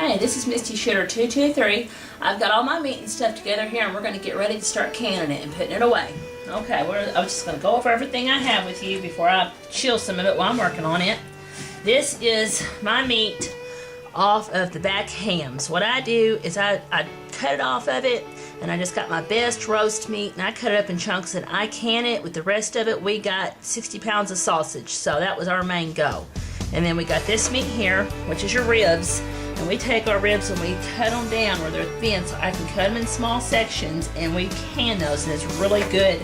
Hey, this is Misty Shooter 223. I've got all my meat and stuff together here, and we're going to get ready to start canning it and putting it away. Okay, I'm just going to go over everything I have with you before I chill some of it while I'm working on it. This is my meat off of the back hams. What I do is I cut it off of it, and I just got my best roast meat, and I cut it up in chunks, and I can it. With the rest of it, we got 60 pounds of sausage, so that was our main goal. And then we got this meat here, which is your ribs. And we take our ribs and we cut them down where they're thin, so I can cut them in small sections, and we can those, and it's really good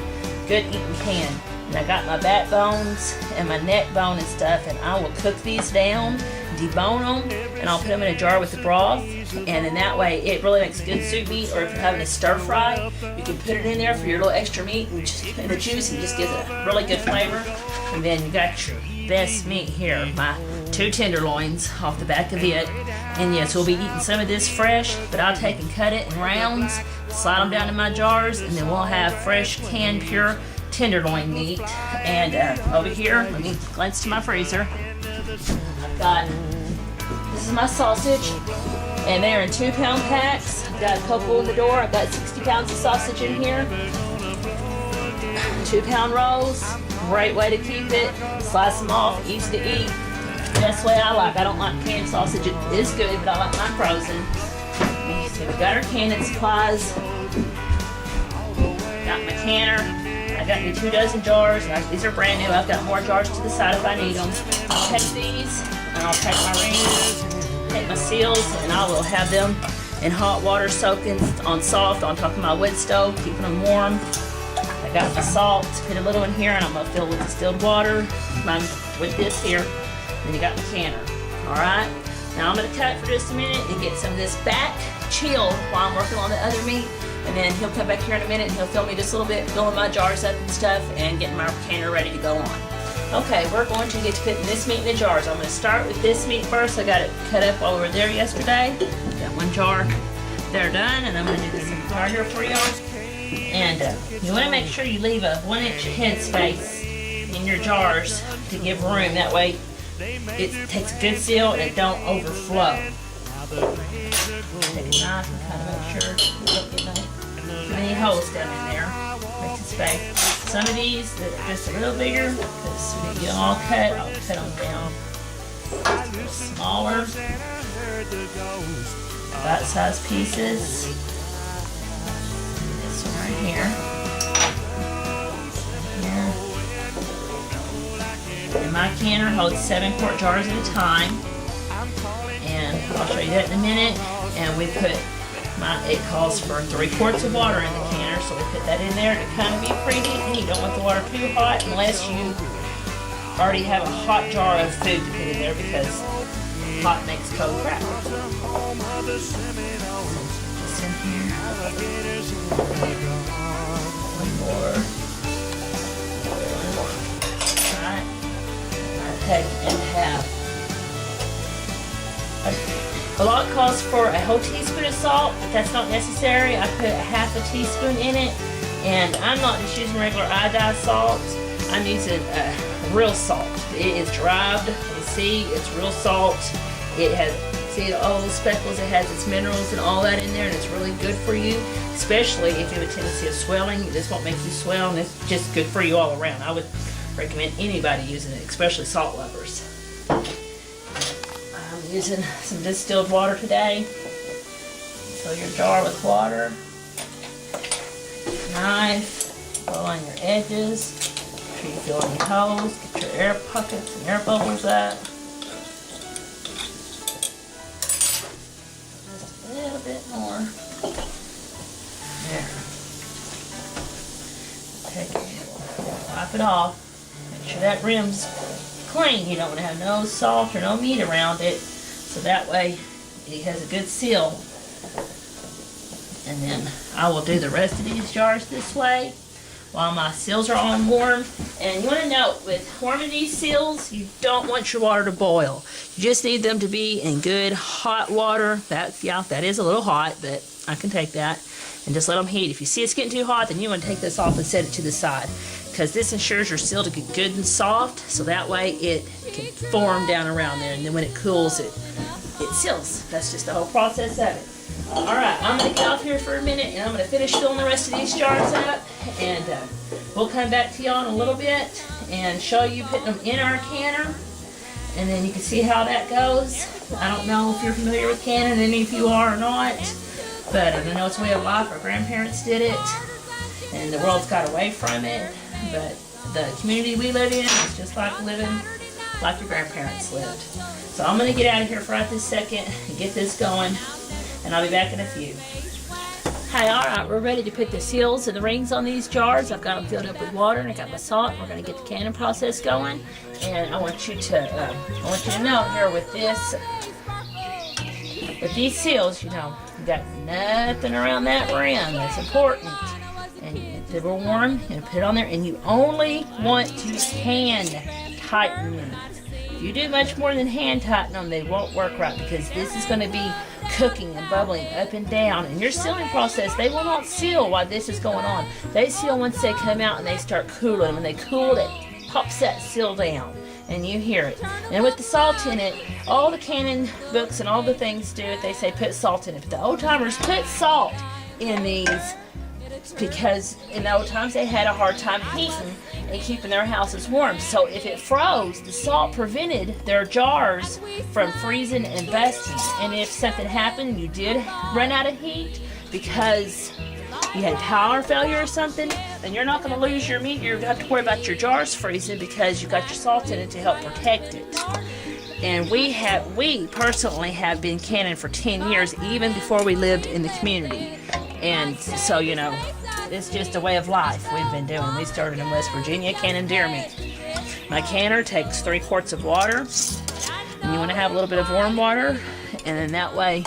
eating can. And I got my backbones and my neck bone and stuff, and I will cook these down, debone them, and I'll put them in a jar with the broth, and in that way it really makes good soup meat. Or if you're having a stir fry, you can put it in there for your little extra meat and the juice, and just gives it a really good flavor. And then you got your best meat here, my 2 tenderloins off the back of it. And yes, we'll be eating some of this fresh, but I'll take and cut it in rounds, slide them down in my jars, and then we'll have fresh, canned, pure tenderloin meat. And over here, let me glance to my freezer. I've got, this is my sausage, and they're in 2-pound packs. I've got a couple in the door. I've got 60 pounds of sausage in here. 2-pound rolls, great way to keep it. Slice them off, easy to eat. That's the way I like. I don't like canned sausage. It is good, but I like mine frozen. So we got our canning supplies. Got my canner. I got me 2 dozen jars. These are brand new. I've got more jars to the side if I need them. I'll take these, and I'll take my rings, take my seals, and I will have them in hot water soaking on soft on top of my wood stove, keeping them warm. I got my salt, put a little in here, and I'm going to fill with distilled water with this here. Then you got the canner. Alright, now I'm going to cut for just a minute and get some of this back chilled while I'm working on the other meat. And then he'll come back here in a minute and he'll fill me just a little bit, filling my jars up and stuff, and getting my canner ready to go on. Okay, we're going to get to putting this meat in the jars. I'm going to start with this meat first. I got it cut up while we were there yesterday. Got 1 jar there done, and I'm going to do this in jar here for you. And you want to make sure you leave a 1-inch head space in your jars to give room. That way it takes a good seal and it don't overflow. Take a knife and kind of make sure you don't get too many holes down in there. Make it space. Some of these that are just a little bigger, because when you get them all cut, I'll cut them down a little smaller, bite-sized pieces. This one right here. And my canner holds 7-quart jars at a time, and I'll show you that in a minute. And we put it calls for 3 quarts of water in the canner, so we put that in there to kind of be preheating. You don't want the water too hot unless you already have a hot jar of food to put in there, because hot makes cold crack. Just in here. 1 more. Take and have a lot calls for a whole teaspoon of salt, but that's not necessary. I put a 1/2 teaspoon in it, and I'm not just using regular iodized salt. I'm using real salt. It is derived. You see, it's real salt. It has, see all those speckles. It has its minerals and all that in there, and it's really good for you, especially if you have a tendency of swelling. This won't make you swell, and it's just good for you all around. I would recommend anybody using it, especially salt lovers. I'm using some distilled water today. Fill your jar with water. Knife, fill on your edges. Make sure you fill any holes. Get your air pockets and air bubbles out. Just a little bit more. There. Take it, wipe it off. Make sure that rim's clean. You don't want to have no salt or no meat around it, so that way it has a good seal. And then I will do the rest of these jars this way while my seals are on warm. And you want to note, with warming these seals, you don't want your water to boil. You just need them to be in good hot water. That is a little hot, but I can take that. And just let them heat. If you see it's getting too hot, then you want to take this off and set it to the side, because this ensures your seal to get good and soft, so that way it can form down around there, and then when it cools, it it seals. That's just the whole process of it. Alright, I'm going to get off here for a minute and I'm going to finish filling the rest of these jars up, and we'll come back to y'all in a little bit and show you putting them in our canner, and then you can see how that goes. I don't know if you're familiar with canning, any of you are or not, but I know it's a way of life. Our grandparents did it and the world's got away from it, but the community we live in is just like living like your grandparents lived. So I'm going to get out of here for right this second and get this going, and I'll be back in a few. Hey, alright, we're ready to put the seals and the rings on these jars. I've got them filled up with water and I got my salt. We're going to get the canning process going, and I want you to know here with these seals, you know, you got nothing around that rim. That's important. And if they were warm, you put it on there, and you only want to hand tighten them. If you do much more than hand tighten them, they won't work right, because this is going to be cooking and bubbling up and down. In your sealing process, they will not seal while this is going on. They seal once they come out and they start cooling. When they cool, it pops that seal down and you hear it. And with the salt in it, all the canning books and all the things do it. They say put salt in it. But the old timers put salt in these because in the old times they had a hard time heating and keeping their houses warm. So if it froze, the salt prevented their jars from freezing and busting. And if something happened, you did run out of heat because you had power failure or something, then you're not going to lose your meat. You don't have to worry about your jars freezing because you got your salt in it to help protect it. And we personally have been canning for 10 years, even before we lived in the community. And so, you know, it's just a way of life we've been doing. We started in West Virginia canning deer meat. My canner takes 3 quarts of water, and you want to have a little bit of warm water, and then that way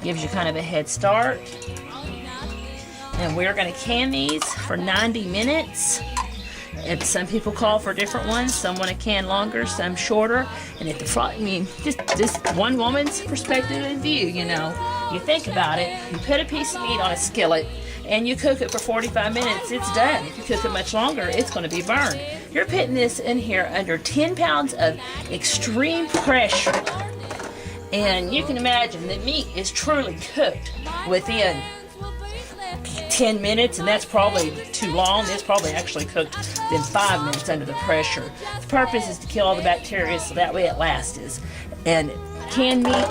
gives you kind of a head start. And we're going to can these for 90 minutes. And some people call for different ones. Some want to can longer, some shorter. And at the front, I mean, just one woman's perspective and view, you know. You think about it, you put a piece of meat on a skillet and you cook it for 45 minutes, it's done. If you cook it much longer, it's going to be burned. You're putting this in here under 10 pounds of extreme pressure. And you can imagine the meat is truly cooked within 10 minutes, and that's probably too long. It's probably actually cooked within 5 minutes under the pressure. The purpose is to kill all the bacteria so that way it lasts. And canned meat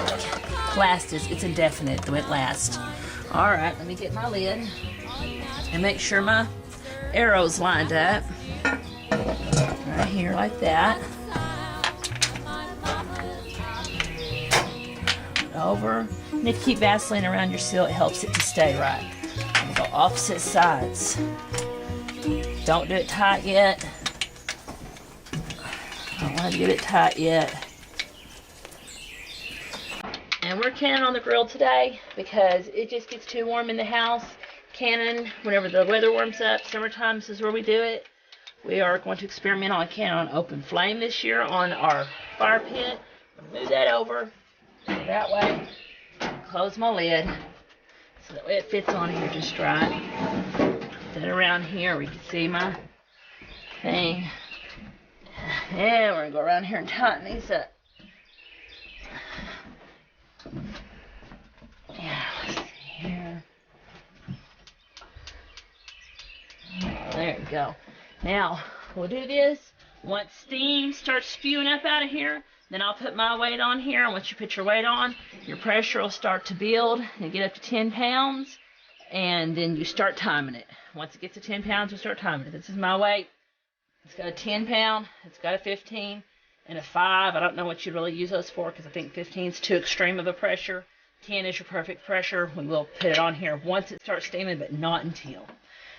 lasts, it's indefinite the way it lasts. Alright, let me get my lid and make sure my arrow's lined up. Right here like that. Over. And if you keep Vaseline around your seal, it helps it to stay right. I'm going to go opposite sides. Don't do it tight yet. I don't want to get it tight yet. And we're canning on the grill today because it just gets too warm in the house. Canning whenever the weather warms up. Summertime is where we do it. We are going to experiment on canning on open flame this year on our fire pit. I'm going to move that over so that way. Close my lid so that way it fits on here just right. Put that around here where you can see my thing. And we're going to go around here and tighten these up. Yeah, let's see here. There you go. Now, we'll do this. Once steam starts spewing up out of here, then I'll put my weight on here. And once you put your weight on, your pressure will start to build and get up to 10 pounds. And then you start timing it. Once it gets to 10 pounds, we'll start timing it. This is my weight. It's got a 10 pound. It's got a 15. And a 5, I don't know what you'd really use those for because I think 15 is too extreme of a pressure. 10 is your perfect pressure. We will put it on here once it starts steaming, but not until.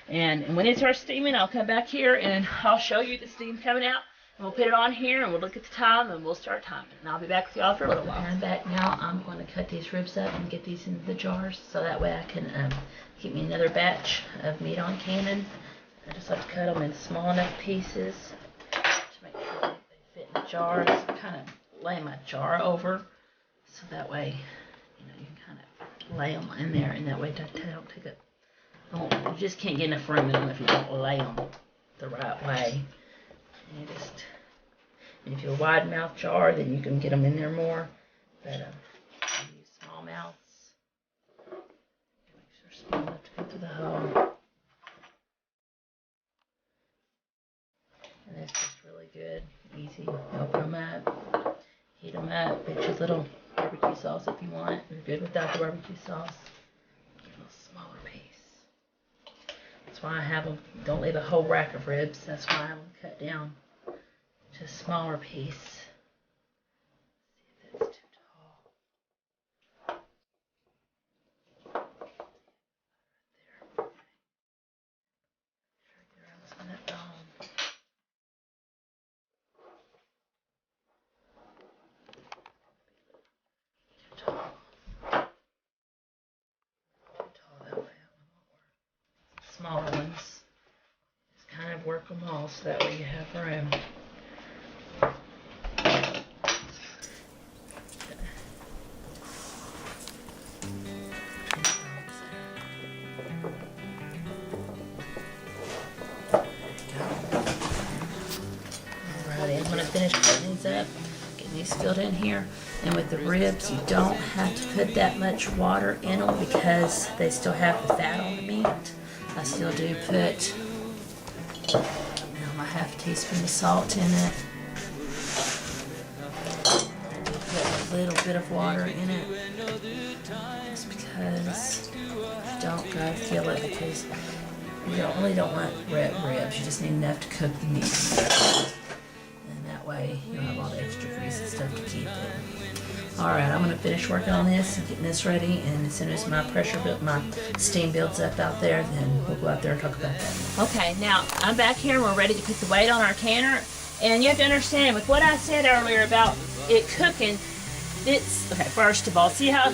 And when it starts steaming, I'll come back here and I'll show you the steam coming out. And we'll put it on here and we'll look at the time and we'll start timing. And I'll be back with y'all for a little while. I'm back now. I'm going to cut these ribs up and get these into the jars so that way I can keep me another batch of meat on cannon. I just like to cut them in small enough pieces to make sure they fit in the jars. Kind of lay my jar over so that way, you know, you can kind of lay them in there, and that way they don't take up. You just can't get enough room in them if you don't lay them the right way. And if you're a wide mouth jar, then you can get them in there more. But to the hole. And it's just really good, easy. Open them up, heat them up, put your little barbecue sauce if you want. You're good without the barbecue sauce. Get a little smaller piece. That's why I have them, don't leave a whole rack of ribs. That's why I have them cut down to a smaller piece. See if that's too tall. There. Try to get around some of that bone. Too tall. Too tall that way. Smaller ones. Just kind of work them all so that way you have room. Alrighty, I'm going to finish putting these up, getting these filled in here. And with the ribs, you don't have to put that much water in them because they still have the fat on the meat. I still do put my half teaspoon of salt in it. I do put a little bit of water in it just because you don't gotta kill it, because you really don't want red ribs. You just need enough to cook the meat. And that way you'll have all the extra grease and stuff to keep it. Alright, I'm going to finish working on this and getting this ready, and as soon as my steam builds up out there, then we'll go out there and talk about that. Okay, now I'm back here and we're ready to put the weight on our canner, and you have to understand with what I said earlier about it cooking, it's, okay, first of all, see how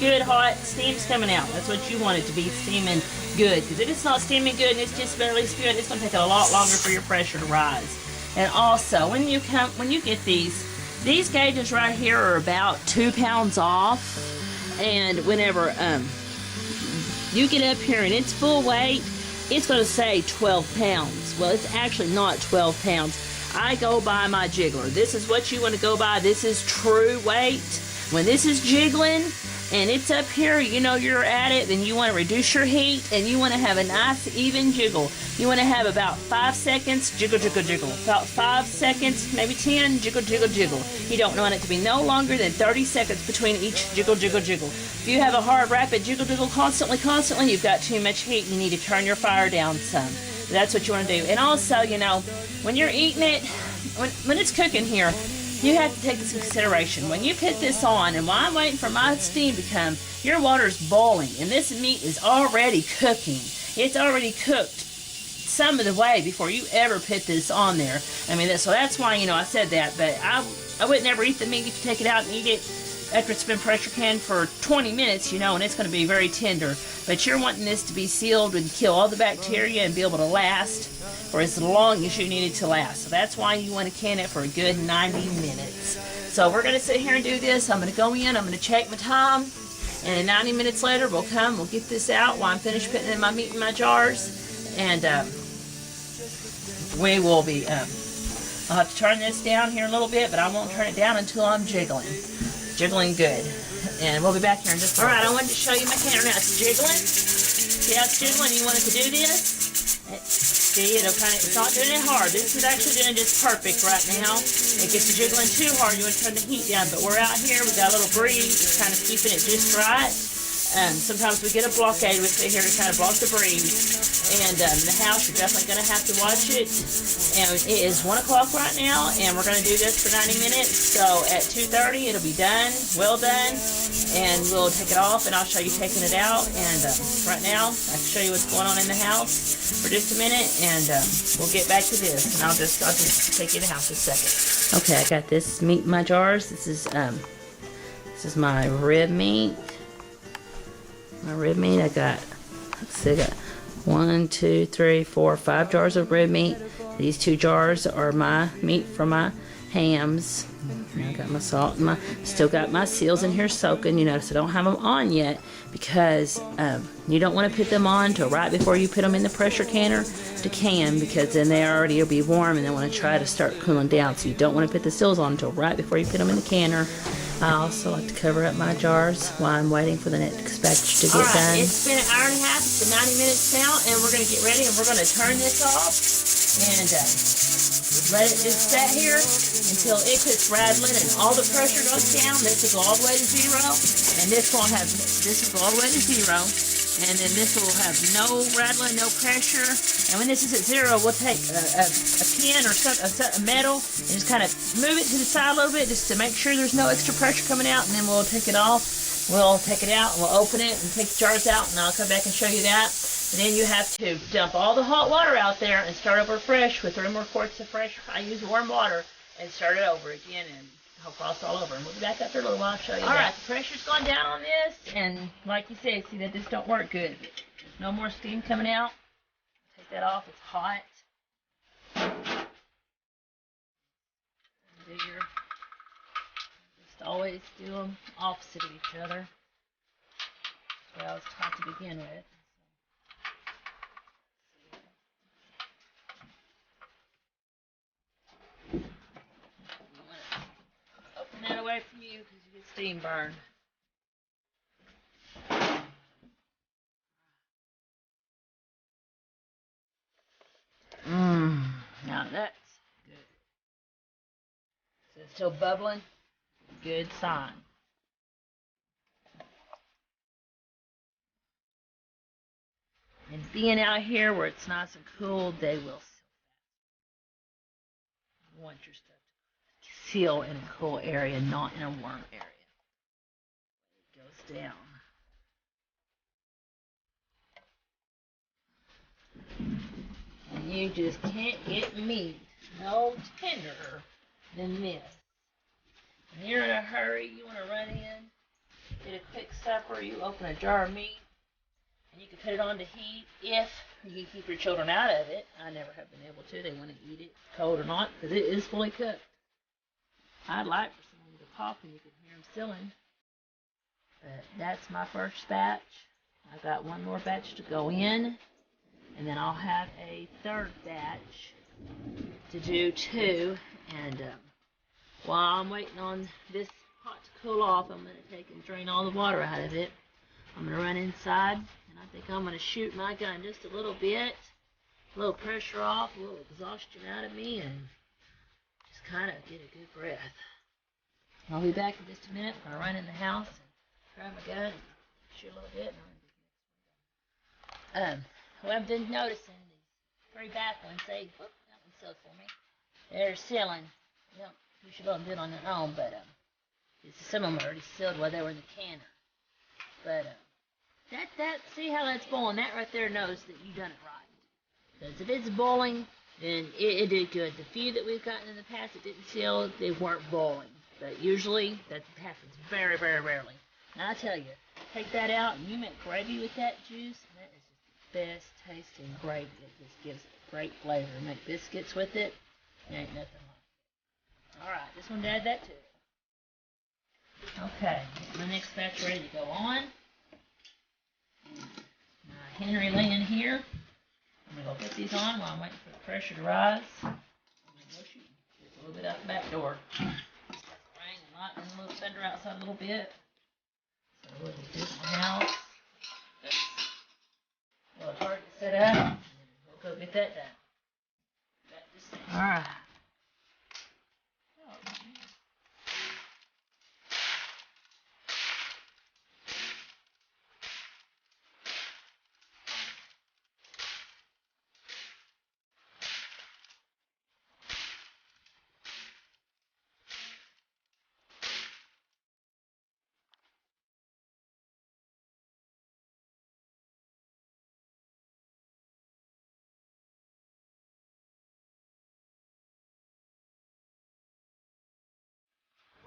good hot steam's coming out. That's what you want it to be, steaming good, because if it's not steaming good and it's just barely spewing, it's going to take a lot longer for your pressure to rise. And also, when you get these gauges right here are about 2 pounds off, and whenever you get up here and it's full weight, it's going to say 12 pounds. Well, it's actually not 12 pounds. I go by my jiggler. This is what you want to go by. This is true weight. When this is jiggling and it's up here, you know you're at it, then you want to reduce your heat and you want to have a nice even jiggle. You want to have about 5 seconds, jiggle, jiggle, jiggle. About 5 seconds, maybe 10, jiggle, jiggle, jiggle. You don't want it to be no longer than 30 seconds between each jiggle, jiggle, jiggle. If you have a hard, rapid jiggle, jiggle constantly, you've got too much heat. You need to turn your fire down some. That's what you want to do. And also, you know, when you're eating it, when it's cooking here, you have to take this into consideration. When you put this on, and while I'm waiting for my steam to come, your water's boiling, and this meat is already cooking. It's already cooked some of the way before you ever put this on there. I mean, so that's why, you know, I said that, but I would never eat the meat if you take it out and eat it after it's been pressure canned for 20 minutes, you know, and it's going to be very tender. But you're wanting this to be sealed and kill all the bacteria and be able to last for as long as you need it to last. So that's why you want to can it for a good 90 minutes. So we're going to sit here and do this. I'm going to go in, I'm going to check my time, and then 90 minutes later we'll get this out while I'm finished putting in my meat in my jars, and we will be, I'll have to turn this down here a little bit, but I won't turn it down until I'm jiggling good. And we'll be back here in just a minute. Alright, I wanted to show you my canner now. It's jiggling. See how it's jiggling? You want it to do this? See, it's not doing it hard. This is actually doing it just perfect right now. It gets jiggling too hard, you want to turn the heat down. But we're out here, we got a little breeze, it's kind of keeping it just right. Sometimes we get a blockade with it here to kind of block the breeze. And in the house, you're definitely going to have to watch it. And it is 1 o'clock right now, and we're going to do this for 90 minutes. So at 2:30, it'll be done, well done. And we'll take it off, and I'll show you taking it out. And right now, I can show you what's going on in the house for just a minute, and we'll get back to this. And I'll just take you to the house just a second. Okay, I got this meat in my jars. This is my rib meat. I got, let's see, I got 1, 2, 3, 4, 5 jars of rib meat. These 2 jars are my meat for my hams. I got my salt and still got my seals in here soaking. You notice I don't have them on yet because you don't want to put them on till right before you put them in the pressure canner to can, because then they already will be warm and they want to try to start cooling down. So you don't want to put the seals on until right before you put them in the canner. I also like to cover up my jars while I'm waiting for the next batch to get done. It's been an hour and a half. It's been 90 minutes now, and we're going to get ready, and we're going to turn this off and let it just sit here until it quits rattling and all the pressure goes down. This will go all the way to 0, and this will go all the way to 0. And then this will have no rattling, no pressure. And when this is at 0, we'll take a pin or a metal and just kind of move it to the side a little bit just to make sure there's no extra pressure coming out. And then we'll take it off. We'll take it out and we'll open it and take the jars out. And I'll come back and show you that. And then you have to dump all the hot water out there and start over fresh with 3 more quarts of fresh. I use warm water and start it over again and I'll cross all over. And we'll be back after a little while. I'll show you that. Alright, the pressure's gone down on this. And like you said, see that this don't work good. There's no more steam coming out. Take that off. It's hot. Just always do them opposite of each other. That's what I was taught to begin with. Open that away from you because you get steam burn. Now that's good. So it's still bubbling. Good sign. And being out here where it's nice and cool, they will seal. You want your stuff to seal in a cool area, not in a warm area. It goes down. And you just can't get meat no tenderer than this. When you're in a hurry, you want to run in, get a quick supper, you open a jar of meat, and you can put it on to heat if you can keep your children out of it. I never have been able to. They want to eat it cold or not because it is fully cooked. I'd like for someone to pop and you can hear them sealing. But that's my first batch. I've got one more batch to go in. And then I'll have a third batch to do too. And while I'm waiting on this pot to cool off, I'm going to take and drain all the water out of it. I'm going to run inside, and I think I'm going to shoot my gun just a little bit, a little pressure off, a little exhaustion out of me, and just kind of get a good breath. I'll be back in just a minute. I'm going to run in the house and grab my gun and shoot a little bit. What I've been noticing, these 3 back ones, that one's sealed for me. They're sealing. You should let them do it on their own, but some of them are already sealed while they were in the canner. But see how that's boiling? That right there knows that you've done it right. Because if it's boiling, then it did good. The few that we've gotten in the past that didn't seal, they weren't boiling. But usually that happens very, very rarely. Now I tell you, take that out and you make gravy with that juice, and that is just the best tasting gravy. It just gives it a great flavor. Make biscuits with it. There ain't nothing like it. Alright, just wanted to add that to it. Okay, my next batch ready to go on. My Henry laying here. I'm going to go put these on while I'm waiting for the pressure to rise. I'm going to go shoot. Just a little bit out the back door. It's rain and lightning, a little thunder outside a little bit. So we'll just do it in the house. Well, it's hard to set up. We'll go get that done.